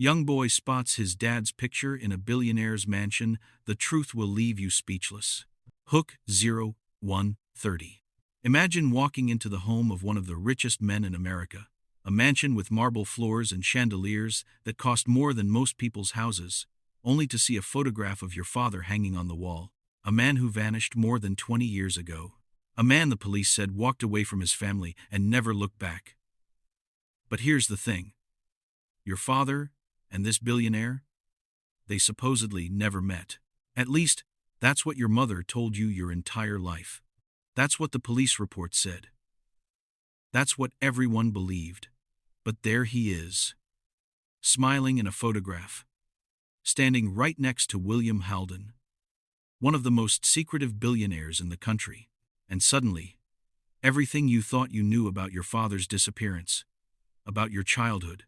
Young boy spots his dad's picture in a billionaire's mansion. The truth will leave you speechless. Hook 0130. Imagine walking into the home of one of the richest men in America, a mansion with marble floors and chandeliers that cost more than most people's houses, only to see a photograph of your father hanging on the wall, a man who vanished more than 20 years ago. A man, the police said, walked away from his family and never looked back. But here's the thing. Your father and this billionaire, they supposedly never met. At least, that's what your mother told you your entire life. That's what the police report said. That's what everyone believed. But there he is, smiling in a photograph, standing right next to William Halden, one of the most secretive billionaires in the country. And suddenly, everything you thought you knew about your father's disappearance, about your childhood,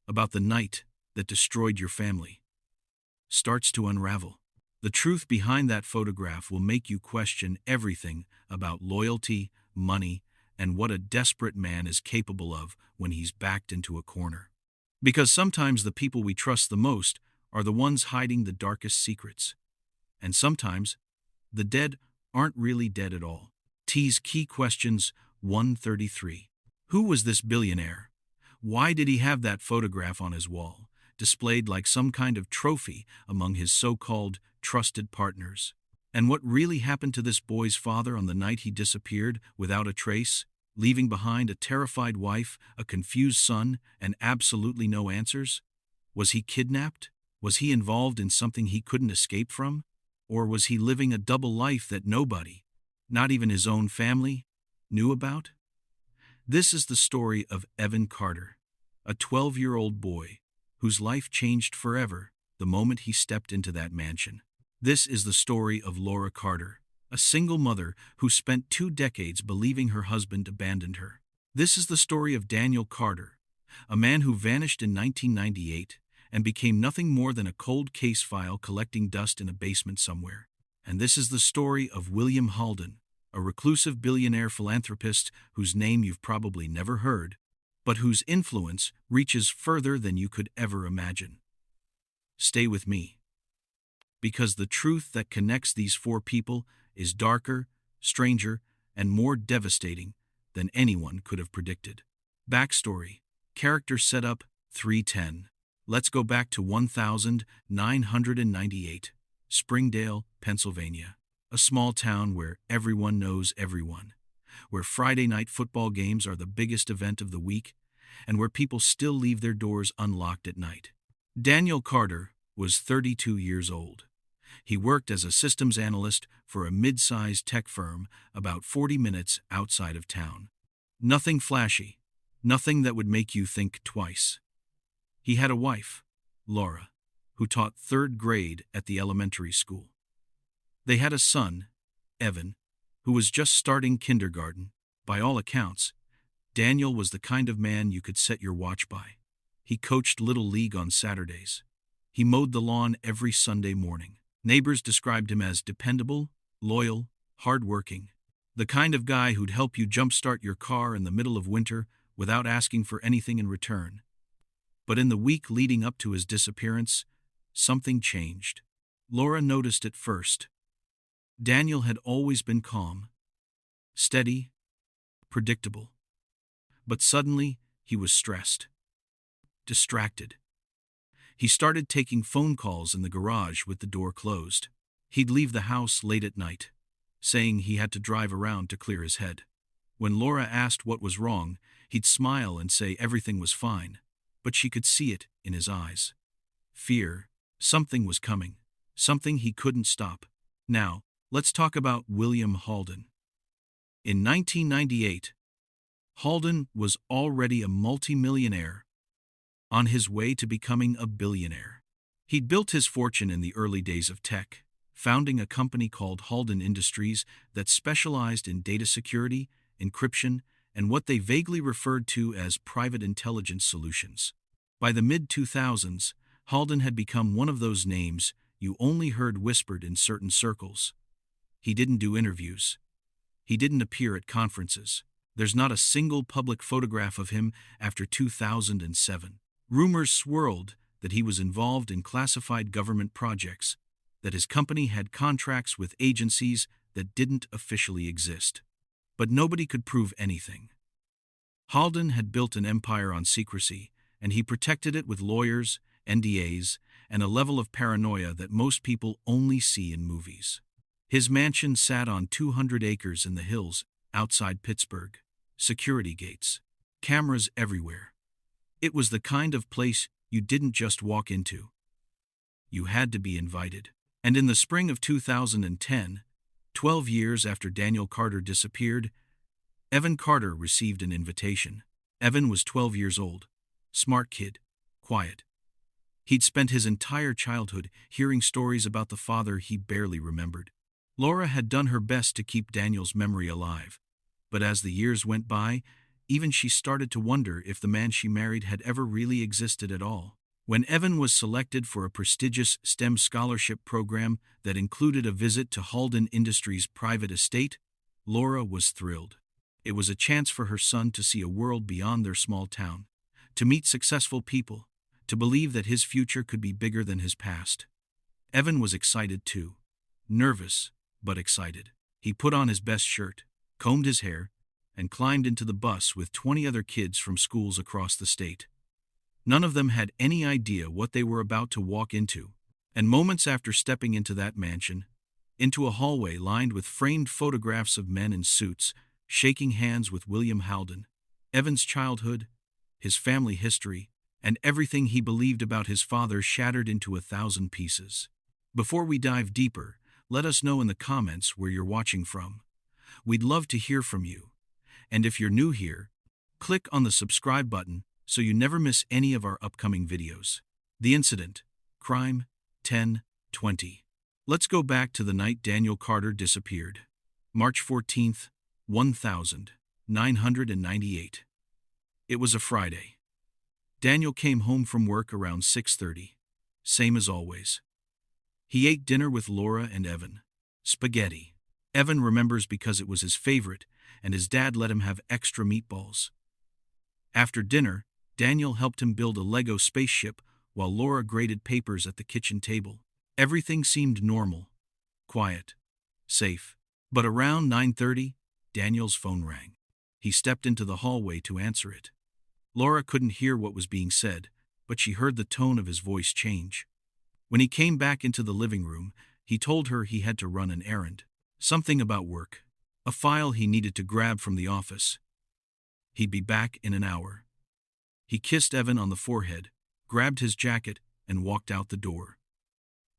about the night that destroyed your family, starts to unravel. The truth behind that photograph will make you question everything about loyalty, money, and what a desperate man is capable of when he's backed into a corner. Because sometimes the people we trust the most are the ones hiding the darkest secrets. And sometimes, the dead aren't really dead at all. T's Key Questions 133. Who was this billionaire? Why did he have that photograph on his wall, displayed like some kind of trophy among his so-called trusted partners? And what really happened to this boy's father on the night he disappeared without a trace, leaving behind a terrified wife, a confused son, and absolutely no answers? Was he kidnapped? Was he involved in something he couldn't escape from? Or was he living a double life that nobody, not even his own family, knew about? This is the story of Evan Carter, a 12-year-old boy whose life changed forever the moment he stepped into that mansion. This is the story of Laura Carter, a single mother who spent 2 decades believing her husband abandoned her. This is the story of Daniel Carter, a man who vanished in 1998 and became nothing more than a cold case file collecting dust in a basement somewhere. And this is the story of William Halden, a reclusive billionaire philanthropist whose name you've probably never heard, but whose influence reaches further than you could ever imagine. Stay with me, because the truth that connects these 4 people is darker, stranger, and more devastating than anyone could have predicted. Backstory. Character setup 310. Let's go back to 1998, Springdale, Pennsylvania. A small town where everyone knows everyone, where Friday night football games are the biggest event of the week, and where people still leave their doors unlocked at night. Daniel Carter was 32 years old. He worked as a systems analyst for a mid-sized tech firm about 40 minutes outside of town. Nothing flashy, nothing that would make you think twice. He had a wife, Laura, who taught 3rd grade at the elementary school. They had a son, Evan, who was just starting kindergarten. By all accounts, Daniel was the kind of man you could set your watch by. He coached Little League on Saturdays. He mowed the lawn every Sunday morning. Neighbors described him as dependable, loyal, hard-working, the kind of guy who'd help you jumpstart your car in the middle of winter without asking for anything in return. But in the week leading up to his disappearance, something changed. Laura noticed it first. Daniel had always been calm, steady, predictable. But suddenly, he was stressed, distracted. He started taking phone calls in the garage with the door closed. He'd leave the house late at night, saying he had to drive around to clear his head. When Laura asked what was wrong, he'd smile and say everything was fine, but she could see it in his eyes. Fear. Something was coming, something he couldn't stop. Now, let's talk about William Halden. In 1998, Halden was already a multimillionaire, on his way to becoming a billionaire. He'd built his fortune in the early days of tech, founding a company called Halden Industries that specialized in data security, encryption, and what they vaguely referred to as private intelligence solutions. By the mid-2000s, Halden had become one of those names you only heard whispered in certain circles. He didn't do interviews. He didn't appear at conferences. There's not a single public photograph of him after 2007. Rumors swirled that he was involved in classified government projects, that his company had contracts with agencies that didn't officially exist. But nobody could prove anything. Halden had built an empire on secrecy, and he protected it with lawyers, NDAs, and a level of paranoia that most people only see in movies. His mansion sat on 200 acres in the hills outside Pittsburgh. Security gates. Cameras everywhere. It was the kind of place you didn't just walk into. You had to be invited. And in the spring of 2010, 12 years after Daniel Carter disappeared, Evan Carter received an invitation. Evan was 12 years old. Smart kid. Quiet. He'd spent his entire childhood hearing stories about the father he barely remembered. Laura had done her best to keep Daniel's memory alive, but as the years went by, even she started to wonder if the man she married had ever really existed at all. When Evan was selected for a prestigious STEM scholarship program that included a visit to Halden Industries' private estate, Laura was thrilled. It was a chance for her son to see a world beyond their small town, to meet successful people, to believe that his future could be bigger than his past. Evan was excited too. Nervous, but excited. He put on his best shirt, combed his hair, and climbed into the bus with 20 other kids from schools across the state. None of them had any idea what they were about to walk into, and moments after stepping into that mansion, into a hallway lined with framed photographs of men in suits, shaking hands with William Halden, Evan's childhood, his family history, and everything he believed about his father shattered into 1,000 pieces. Before we dive deeper, let us know in the comments where you're watching from. We'd love to hear from you. And if you're new here, click on the subscribe button so you never miss any of our upcoming videos. The incident, crime, 10/20. Let's go back to the night Daniel Carter disappeared. March 14th, 1998. It was a Friday. Daniel came home from work around 6:30. Same as always. He ate dinner with Laura and Evan. Spaghetti. Evan remembers because it was his favorite, and his dad let him have extra meatballs. After dinner, Daniel helped him build a Lego spaceship while Laura graded papers at the kitchen table. Everything seemed normal, quiet, safe. But around 9:30, Daniel's phone rang. He stepped into the hallway to answer it. Laura couldn't hear what was being said, but she heard the tone of his voice change. When he came back into the living room, he told her he had to run an errand. Something about work. A file he needed to grab from the office. He'd be back in an hour. He kissed Evan on the forehead, grabbed his jacket, and walked out the door.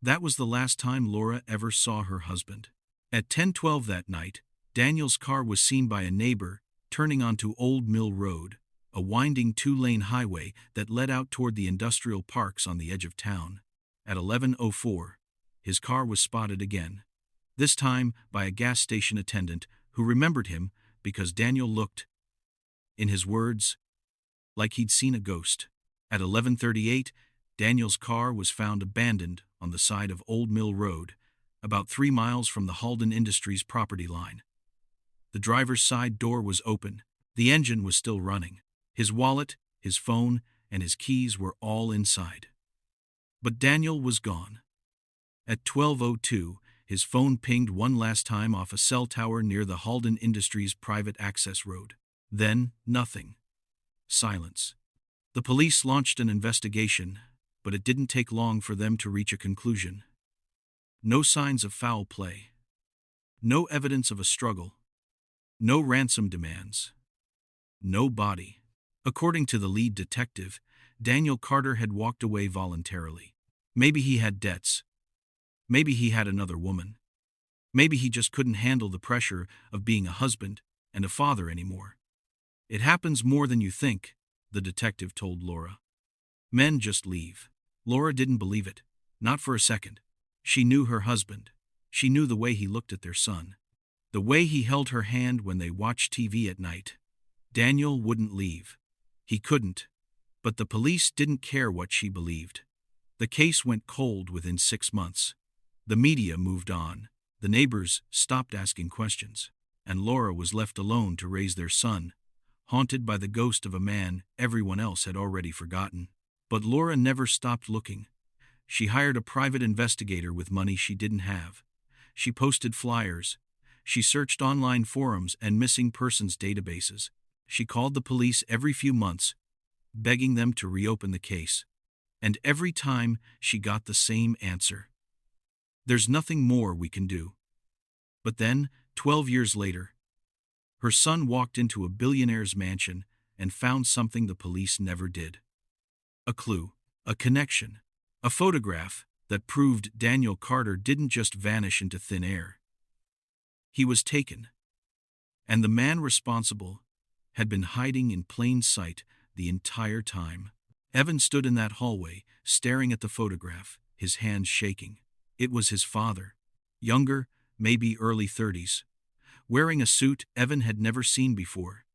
That was the last time Laura ever saw her husband. At 10:12 that night, Daniel's car was seen by a neighbor turning onto Old Mill Road, a winding 2-lane highway that led out toward the industrial parks on the edge of town. At 11:04, his car was spotted again, this time by a gas station attendant who remembered him because Daniel looked, in his words, like he'd seen a ghost. At 11:38, Daniel's car was found abandoned on the side of Old Mill Road, about 3 miles from the Halden Industries property line. The driver's side door was open. The engine was still running. His wallet, his phone, and his keys were all inside. But Daniel was gone. At 12:02, his phone pinged one last time off a cell tower near the Halden Industries private access road. Then, nothing. Silence. The police launched an investigation, but it didn't take long for them to reach a conclusion. No signs of foul play. No evidence of a struggle. No ransom demands. No body. According to the lead detective, Daniel Carter had walked away voluntarily. Maybe he had debts. Maybe he had another woman. Maybe he just couldn't handle the pressure of being a husband and a father anymore. It happens more than you think, the detective told Laura. Men just leave. Laura didn't believe it, not for a second. She knew her husband. She knew the way he looked at their son. The way he held her hand when they watched TV at night. Daniel wouldn't leave. He couldn't. But the police didn't care what she believed. The case went cold within 6 months. The media moved on. The neighbors stopped asking questions. And Laura was left alone to raise their son, haunted by the ghost of a man everyone else had already forgotten. But Laura never stopped looking. She hired a private investigator with money she didn't have. She posted flyers. She searched online forums and missing persons databases. She called the police every few months, begging them to reopen the case. And every time she got the same answer: "There's nothing more we can do." But then, 12 years later, her son walked into a billionaire's mansion and found something the police never did. A clue, a connection, a photograph that proved Daniel Carter didn't just vanish into thin air. He was taken. And the man responsible had been hiding in plain sight the entire time. Evan stood in that hallway, staring at the photograph, his hands shaking. It was his father. Younger, maybe early 30s. Wearing a suit Evan had never seen before.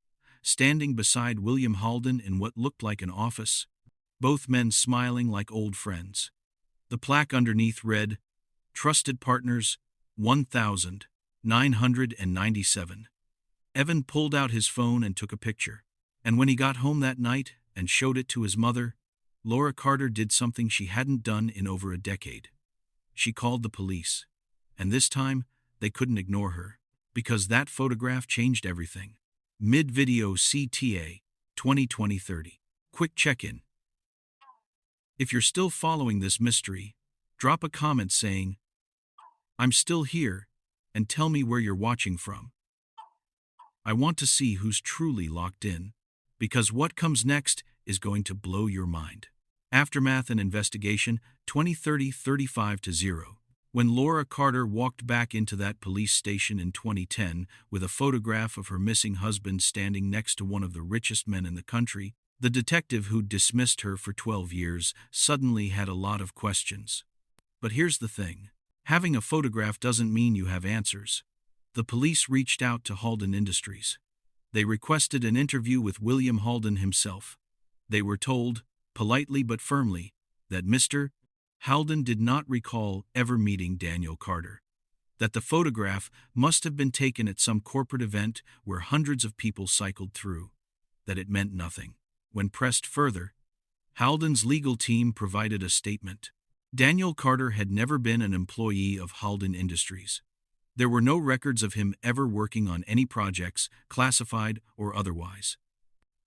Standing beside William Halden in what looked like an office. Both men smiling like old friends. The plaque underneath read, "Trusted Partners, 1997. Evan pulled out his phone and took a picture. And when he got home that night and showed it to his mother, Laura Carter did something she hadn't done in over a decade. She called the police. And this time, they couldn't ignore her. Because that photograph changed everything. Mid-video CTA, 2020-30. Quick check-in. If you're still following this mystery, drop a comment saying, "I'm still here," and tell me where you're watching from. I want to see who's truly locked in, because what comes next is going to blow your mind. Aftermath and investigation, 2030-35-0. When Laura Carter walked back into that police station in 2010 with a photograph of her missing husband standing next to one of the richest men in the country, the detective who'd dismissed her for 12 years suddenly had a lot of questions. But here's the thing. Having a photograph doesn't mean you have answers. The police reached out to Halden Industries. They requested an interview with William Halden himself. They were told, politely but firmly, that Mr. Halden did not recall ever meeting Daniel Carter. That the photograph must have been taken at some corporate event where hundreds of people cycled through. That it meant nothing. When pressed further, Halden's legal team provided a statement. Daniel Carter had never been an employee of Halden Industries. There were no records of him ever working on any projects, classified or otherwise.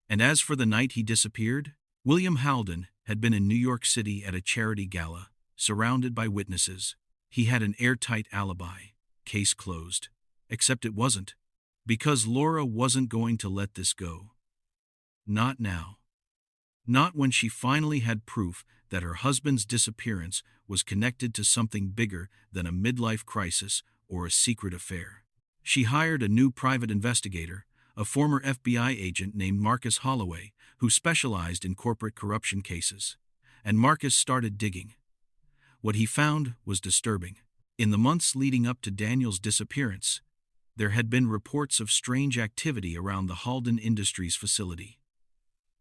And as for the night he disappeared, William Halden had been in New York City at a charity gala, surrounded by witnesses. He had an airtight alibi. Case closed. Except it wasn't. Because Laura wasn't going to let this go. Not now. Not when she finally had proof that her husband's disappearance was connected to something bigger than a midlife crisis or a secret affair. She hired a new private investigator, a former FBI agent named Marcus Holloway, who specialized in corporate corruption cases. And Marcus started digging. What he found was disturbing. In the months leading up to Daniel's disappearance, there had been reports of strange activity around the Halden Industries facility.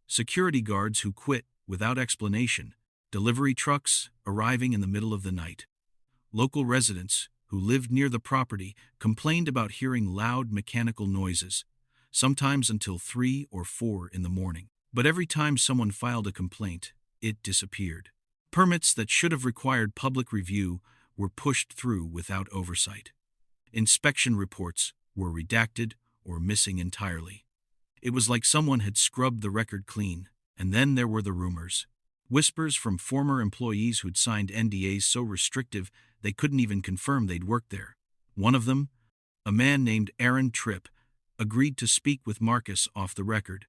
Security guards who quit without explanation, delivery trucks arriving in the middle of the night. Local residents who lived near the property complained about hearing loud mechanical noises, sometimes until 3 or 4 in the morning. But every time someone filed a complaint, it disappeared. Permits that should have required public review were pushed through without oversight. Inspection reports were redacted or missing entirely. It was like someone had scrubbed the record clean. And then there were the rumors. Whispers from former employees who'd signed NDAs so restrictive they couldn't even confirm they'd worked there. One of them, a man named Aaron Tripp, agreed to speak with Marcus off the record.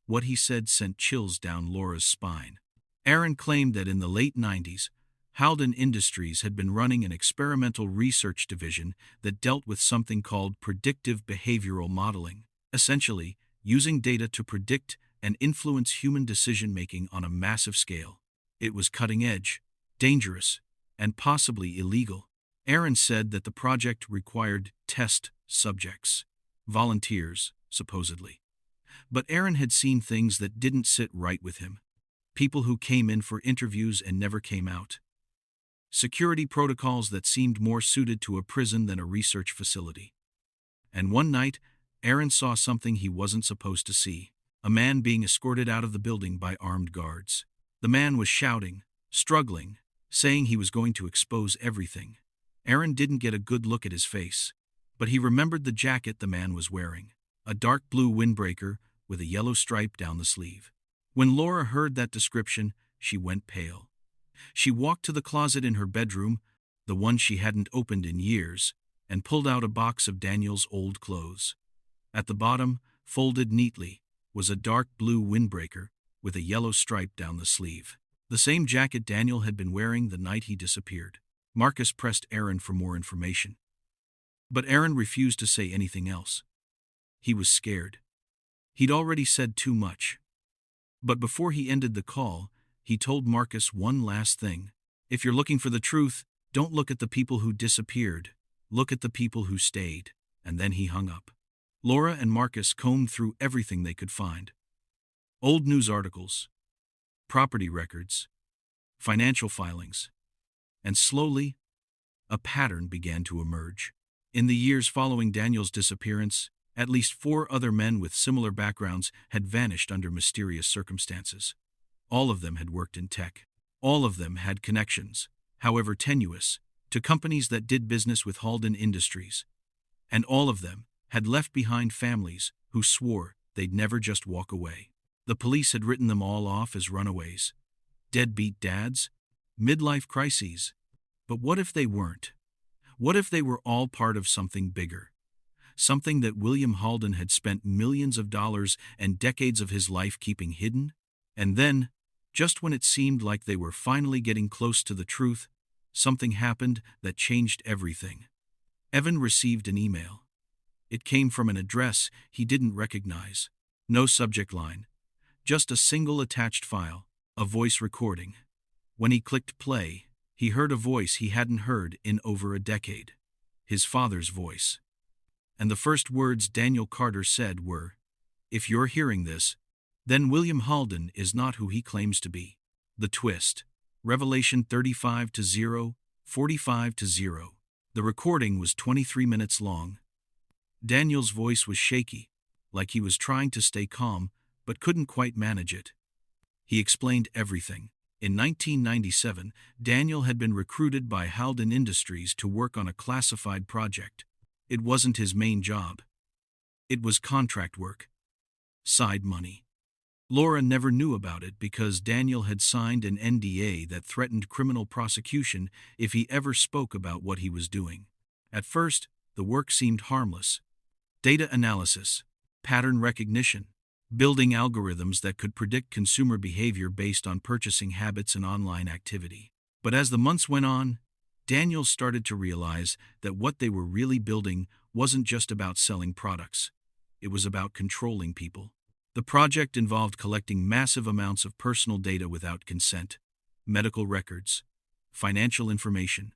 What he said sent chills down Laura's spine. Aaron claimed that in the late 90s, Halden Industries had been running an experimental research division that dealt with something called predictive behavioral modeling, essentially using data to predict and influence human decision-making on a massive scale. It was cutting-edge, dangerous, and possibly illegal. Aaron said that the project required test subjects, volunteers, supposedly. But Aaron had seen things that didn't sit right with him. People who came in for interviews and never came out. Security protocols that seemed more suited to a prison than a research facility. And one night, Aaron saw something he wasn't supposed to see. A man being escorted out of the building by armed guards. The man was shouting, struggling, saying he was going to expose everything. Aaron didn't get a good look at his face, but he remembered the jacket the man was wearing, a dark blue windbreaker with a yellow stripe down the sleeve. When Laura heard that description, she went pale. She walked to the closet in her bedroom, the one she hadn't opened in years, and pulled out a box of Daniel's old clothes. At the bottom, folded neatly, was a dark blue windbreaker with a yellow stripe down the sleeve. The same jacket Daniel had been wearing the night he disappeared. Marcus pressed Aaron for more information. But Aaron refused to say anything else. He was scared. He'd already said too much. But before he ended the call, he told Marcus one last thing. If you're looking for the truth, don't look at the people who disappeared. Look at the people who stayed. And then he hung up. Laura and Marcus combed through everything they could find. Old news articles, property records, financial filings. And slowly, a pattern began to emerge. In the years following Daniel's disappearance, at least 4 other men with similar backgrounds had vanished under mysterious circumstances. All of them had worked in tech. All of them had connections, however tenuous, to companies that did business with Halden Industries. And all of them had left behind families who swore they'd never just walk away. The police had written them all off as runaways, deadbeat dads, midlife crises. But what if they weren't? What if they were all part of something bigger? Something that William Halden had spent millions of dollars and decades of his life keeping hidden? And then, just when it seemed like they were finally getting close to the truth, something happened that changed everything. Evan received an email. It came from an address he didn't recognize. No subject line. Just a single attached file, a voice recording. When he clicked play, he heard a voice he hadn't heard in over a decade. His father's voice. And the first words Daniel Carter said were, "If you're hearing this, then William Halden is not who he claims to be." The twist. Revelation 35-0, 45-0. The recording was 23 minutes long. Daniel's voice was shaky, like he was trying to stay calm, but couldn't quite manage it. He explained everything. In 1997, Daniel had been recruited by Halden Industries to work on a classified project. It wasn't his main job. It was contract work. Side money. Laura never knew about it because Daniel had signed an NDA that threatened criminal prosecution if he ever spoke about what he was doing. At first, the work seemed harmless. Data analysis, pattern recognition, building algorithms that could predict consumer behavior based on purchasing habits and online activity. But as the months went on, Daniel started to realize that what they were really building wasn't just about selling products. It was about controlling people. The project involved collecting massive amounts of personal data without consent, medical records, financial information,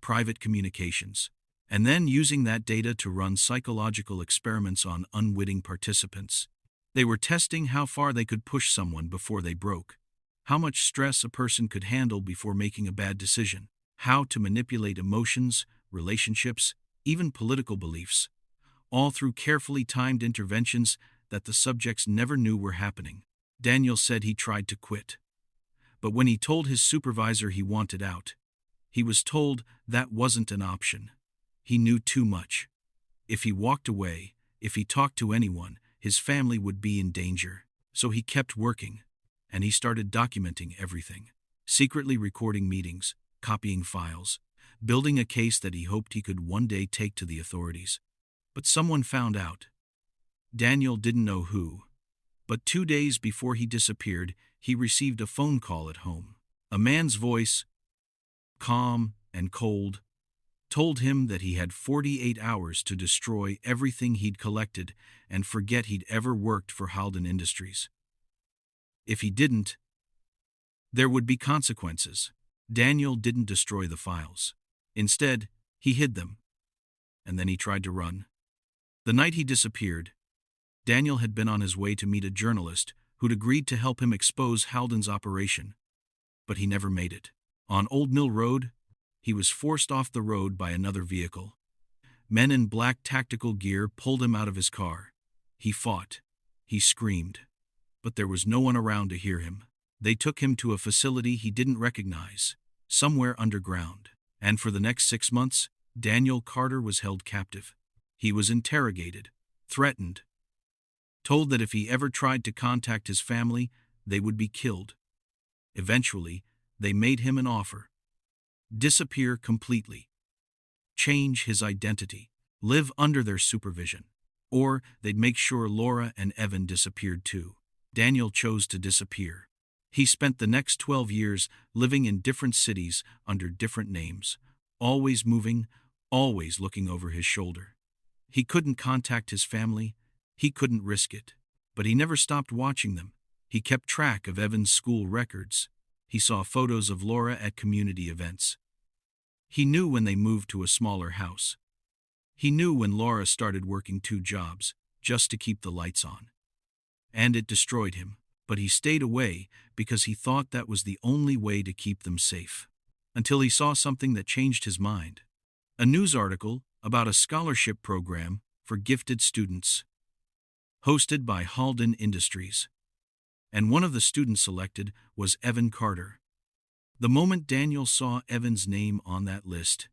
private communications, and then using that data to run psychological experiments on unwitting participants. They were testing how far they could push someone before they broke, how much stress a person could handle before making a bad decision, how to manipulate emotions, relationships, even political beliefs, all through carefully timed interventions that the subjects never knew were happening. Daniel said he tried to quit. But when he told his supervisor he wanted out, he was told that wasn't an option. He knew too much. If he walked away, if he talked to anyone, his family would be in danger. So he kept working, and he started documenting everything, secretly recording meetings, copying files, building a case that he hoped he could one day take to the authorities. But someone found out. Daniel didn't know who. But 2 days before he disappeared, he received a phone call at home. A man's voice, calm and cold, told him that he had 48 hours to destroy everything he'd collected and forget he'd ever worked for Halden Industries. If he didn't, there would be consequences. Daniel didn't destroy the files. Instead, he hid them. And then he tried to run. The night he disappeared, Daniel had been on his way to meet a journalist who'd agreed to help him expose Halden's operation. But he never made it. On Old Mill Road, he was forced off the road by another vehicle. Men in black tactical gear pulled him out of his car. He fought. He screamed. But there was no one around to hear him. They took him to a facility he didn't recognize, somewhere underground. And for the next 6 months, Daniel Carter was held captive. He was interrogated, threatened, told that if he ever tried to contact his family, they would be killed. Eventually, they made him an offer: disappear completely, change his identity, live under their supervision, or they'd make sure Laura and Evan disappeared too. Daniel chose to disappear. He spent the next 12 years living in different cities under different names, always moving, always looking over his shoulder. He couldn't contact his family, he couldn't risk it, but he never stopped watching them. He kept track of Evan's school records. He saw photos of Laura at community events. He knew when they moved to a smaller house. He knew when Laura started working 2 jobs, just to keep the lights on. And it destroyed him, but he stayed away because he thought that was the only way to keep them safe. Until he saw something that changed his mind. A news article about a scholarship program for gifted students, hosted by Halden Industries. And one of the students selected was Evan Carter. The moment Daniel saw Evan's name on that list,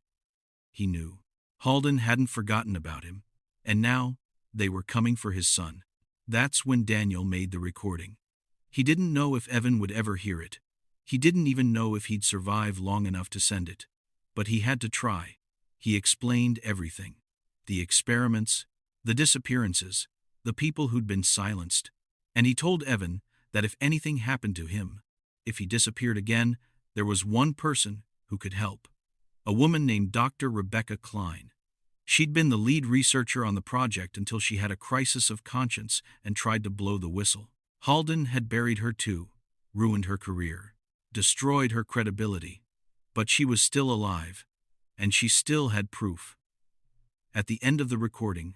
he knew. Halden hadn't forgotten about him, and now they were coming for his son. That's when Daniel made the recording. He didn't know if Evan would ever hear it. He didn't even know if he'd survive long enough to send it. But he had to try. He explained everything: the experiments, the disappearances, the people who'd been silenced. And he told Evan that if anything happened to him, if he disappeared again, there was one person who could help. A woman named Dr. Rebecca Klein. She'd been the lead researcher on the project until she had a crisis of conscience and tried to blow the whistle. Halden had buried her too, ruined her career, destroyed her credibility. But she was still alive, and she still had proof. At the end of the recording,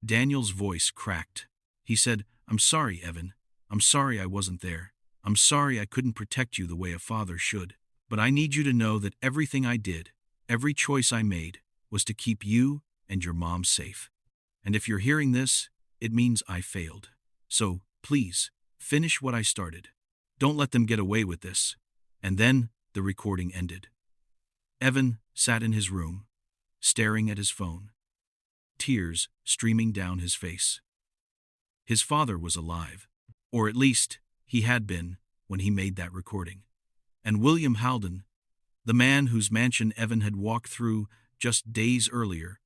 Daniel's voice cracked. He said, "I'm sorry, Evan. I'm sorry I wasn't there. I'm sorry I couldn't protect you the way a father should. But I need you to know that everything I did, every choice I made, was to keep you and your mom safe. And if you're hearing this, it means I failed. So, please, finish what I started. Don't let them get away with this." And then the recording ended. Evan sat in his room, staring at his phone, tears streaming down his face. His father was alive, or at least he had been when he made that recording. And William Halden, the man whose mansion Evan had walked through just days earlier,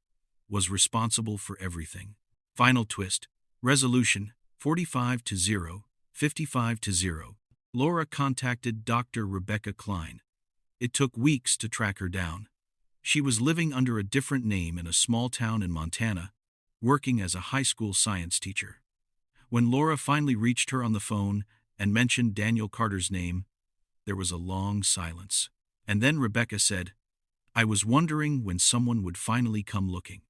was responsible for everything. Final twist. Resolution: 45-0, 55-0. Laura contacted Dr. Rebecca Klein. It took weeks to track her down. She was living under a different name in a small town in Montana, working as a high school science teacher. When Laura finally reached her on the phone and mentioned Daniel Carter's name, there was a long silence. And then Rebecca said, "I was wondering when someone would finally come looking."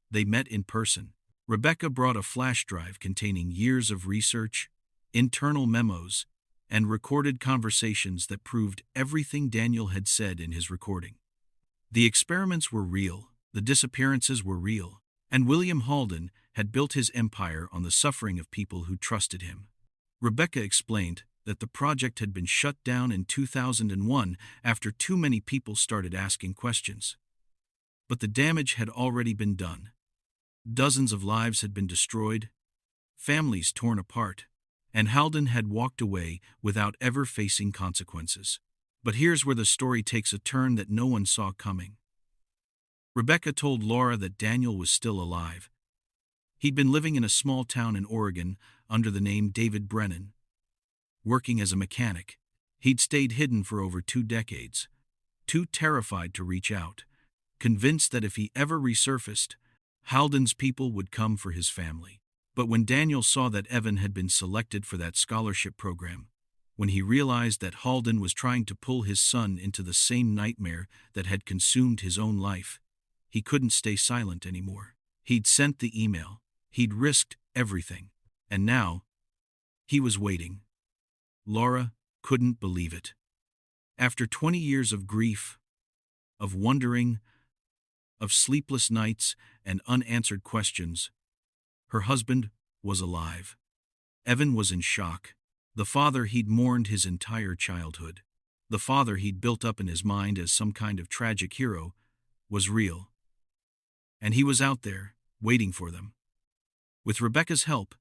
They met in person. Rebecca brought a flash drive containing years of research, internal memos, and recorded conversations that proved everything Daniel had said in his recording. The experiments were real, the disappearances were real, and William Halden had built his empire on the suffering of people who trusted him. Rebecca explained that the project had been shut down in 2001 after too many people started asking questions. But the damage had already been done. Dozens of lives had been destroyed, families torn apart, and Halden had walked away without ever facing consequences. But here's where the story takes a turn that no one saw coming. Rebecca told Laura that Daniel was still alive. He'd been living in a small town in Oregon under the name David Brennan, working as a mechanic. He'd stayed hidden for over 2 decades, too terrified to reach out, convinced that if he ever resurfaced, Halden's people would come for his family. But when Daniel saw that Evan had been selected for that scholarship program, when he realized that Halden was trying to pull his son into the same nightmare that had consumed his own life, he couldn't stay silent anymore. He'd sent the email. He'd risked everything. And now, he was waiting. Laura couldn't believe it. After 20 years of grief, of wondering, of sleepless nights and unanswered questions, her husband was alive. Evan was in shock. The father he'd mourned his entire childhood. The father he'd built up in his mind as some kind of tragic hero was real. And he was out there, waiting for them. With Rebecca's help,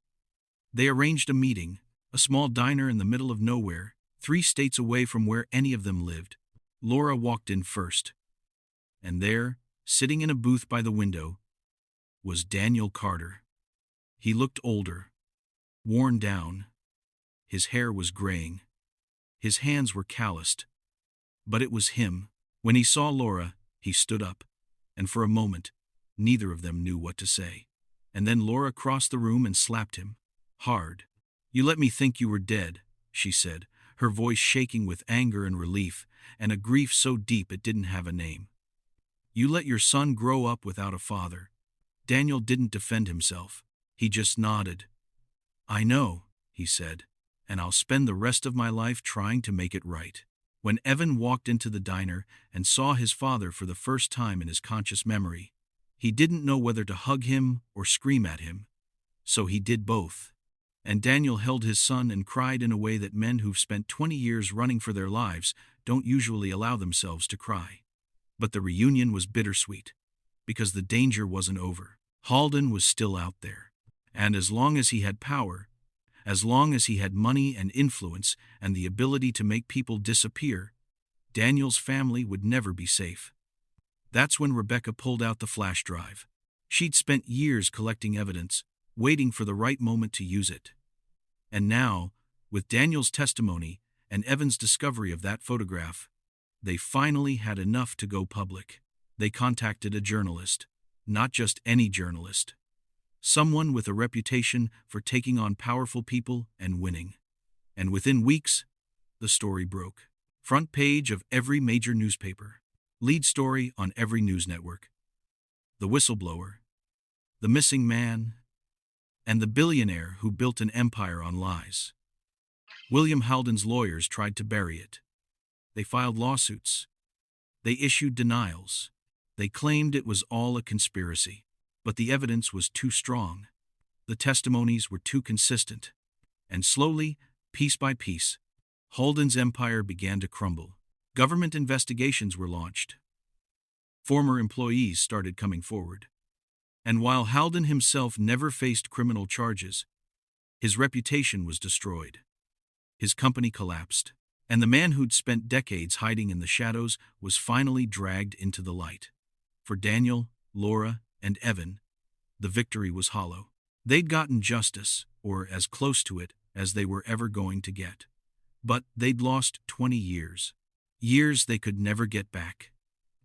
they arranged a meeting, a small diner in the middle of nowhere, 3 states away from where any of them lived. Laura walked in first. And there, sitting in a booth by the window, was Daniel Carter. He looked older, worn down. His hair was graying. His hands were calloused. But it was him. When he saw Laura, he stood up. And for a moment, neither of them knew what to say. And then Laura crossed the room and slapped him. Hard. "You let me think you were dead," she said, her voice shaking with anger and relief, and a grief so deep it didn't have a name. "You let your son grow up without a father." Daniel didn't defend himself. He just nodded. "I know," he said, "and I'll spend the rest of my life trying to make it right." When Evan walked into the diner and saw his father for the first time in his conscious memory, he didn't know whether to hug him or scream at him. So he did both. And Daniel held his son and cried in a way that men who've spent 20 years running for their lives don't usually allow themselves to cry. But the reunion was bittersweet, because the danger wasn't over. Halden was still out there. And as long as he had power, as long as he had money and influence and the ability to make people disappear, Daniel's family would never be safe. That's when Rebecca pulled out the flash drive. She'd spent years collecting evidence, waiting for the right moment to use it. And now, with Daniel's testimony and Evan's discovery of that photograph, they finally had enough to go public. They contacted a journalist, not just any journalist. Someone with a reputation for taking on powerful people and winning. And within weeks, the story broke. Front page of every major newspaper. Lead story on every news network. The whistleblower. The missing man. And the billionaire who built an empire on lies. William Halden's lawyers tried to bury it. They filed lawsuits. They issued denials. They claimed it was all a conspiracy. But the evidence was too strong. The testimonies were too consistent. And slowly, piece by piece, Halden's empire began to crumble. Government investigations were launched. Former employees started coming forward. And while Halden himself never faced criminal charges, his reputation was destroyed. His company collapsed. And the man who'd spent decades hiding in the shadows was finally dragged into the light. For Daniel, Laura, and Evan, the victory was hollow. They'd gotten justice, or as close to it as they were ever going to get. But they'd lost 20 years. Years they could never get back.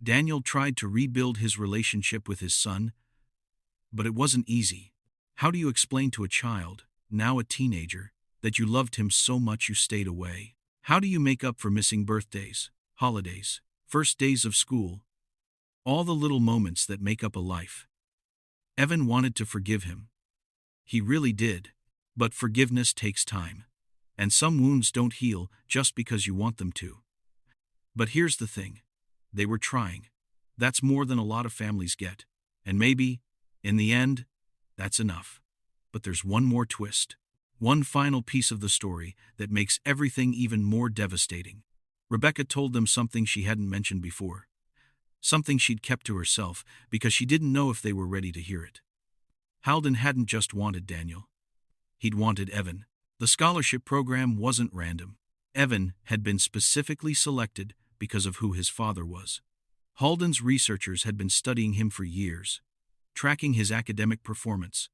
Daniel tried to rebuild his relationship with his son, but it wasn't easy. How do you explain to a child, now a teenager, that you loved him so much you stayed away? How do you make up for missing birthdays, holidays, first days of school? All the little moments that make up a life. Evan wanted to forgive him. He really did. But forgiveness takes time. And some wounds don't heal just because you want them to. But here's the thing. They were trying. That's more than a lot of families get. And maybe, in the end, that's enough. But there's one more twist. One final piece of the story that makes everything even more devastating. Rebecca told them something she hadn't mentioned before. Something she'd kept to herself because she didn't know if they were ready to hear it. Halden hadn't just wanted Daniel. He'd wanted Evan. The scholarship program wasn't random. Evan had been specifically selected because of who his father was. Halden's researchers had been studying him for years, tracking his academic performance,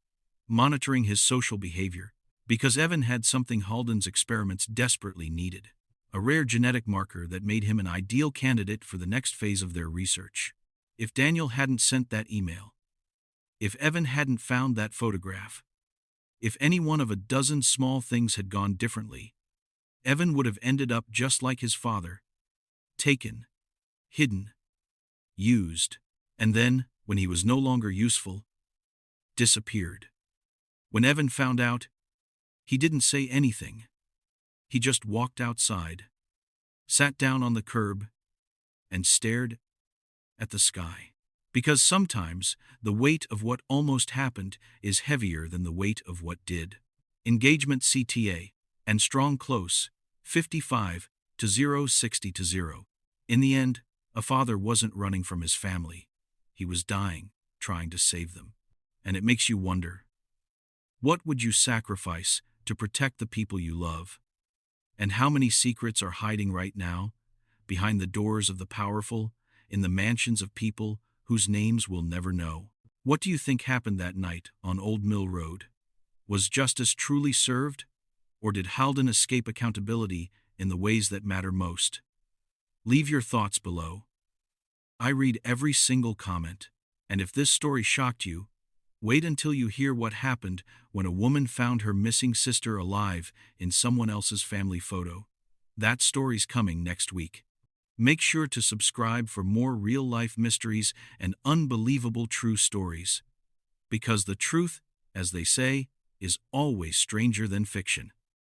monitoring his social behavior, because Evan had something Halden's experiments desperately needed. A rare genetic marker that made him an ideal candidate for the next phase of their research. If Daniel hadn't sent that email, if Evan hadn't found that photograph, if any one of a dozen small things had gone differently, Evan would have ended up just like his father. Taken, hidden, used, and then, when he was no longer useful, disappeared. When Evan found out, he didn't say anything. He just walked outside, sat down on the curb, and stared at the sky. Because sometimes the weight of what almost happened is heavier than the weight of what did. Engagement CTA. and strong close, 55 to 0, 60 to 0. In the end, a father wasn't running from his family. He was dying, trying to save them. And it makes you wonder, what would you sacrifice to protect the people you love? And how many secrets are hiding right now, behind the doors of the powerful, in the mansions of people whose names we'll never know? What do you think happened that night on Old Mill Road? Was justice truly served? Or did Halden escape accountability in the ways that matter most? Leave your thoughts below. I read every single comment, and if this story shocked you, wait until you hear what happened when a woman found her missing sister alive in someone else's family photo. That story's coming next week. Make sure to subscribe for more real-life mysteries and unbelievable true stories. Because the truth, as they say, is always stranger than fiction.